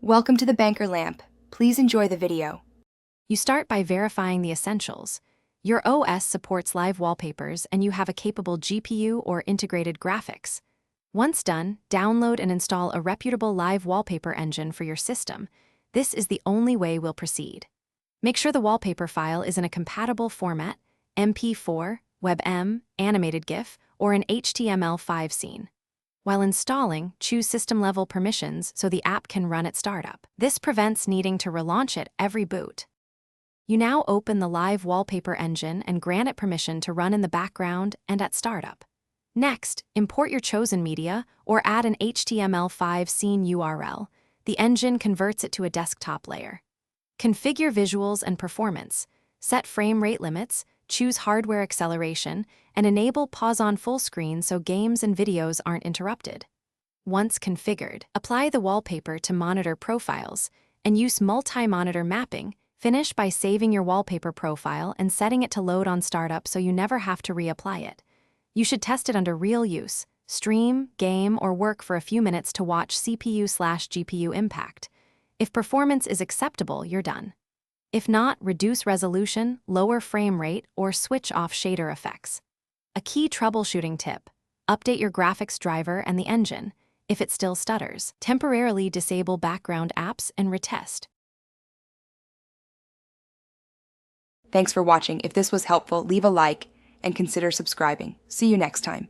Welcome to the Banker Lamp. Please enjoy the video. You start by verifying the essentials. Your OS supports live wallpapers and you have a capable GPU or integrated graphics. Once done, download and install a reputable live wallpaper engine for your system. This is the only way we'll proceed. Make sure the wallpaper file is in a compatible format, MP4, WebM, animated GIF, or an HTML5 scene. While installing, choose system-level permissions so the app can run at startup. This prevents needing to relaunch it every boot. You now open the live wallpaper engine and grant it permission to run in the background and at startup. Next, import your chosen media or add an HTML5 scene URL. The engine converts it to a desktop layer. Configure visuals and performance. Set frame rate limits, choose hardware acceleration, and enable pause on full screen so games and videos aren't interrupted. Once configured, apply the wallpaper to monitor profiles and use multi-monitor mapping. Finish by saving your wallpaper profile and setting it to load on startup so you never have to reapply it. You should test it under real use. Stream, game, or work for a few minutes to watch CPU/GPU impact. If performance is acceptable, you're done. If not, reduce resolution, lower frame rate, or switch off shader effects. A key troubleshooting tip: update your graphics driver and the engine. If it still stutters, temporarily disable background apps and retest. Thanks for watching. If this was helpful, leave a like and consider subscribing. See you next time.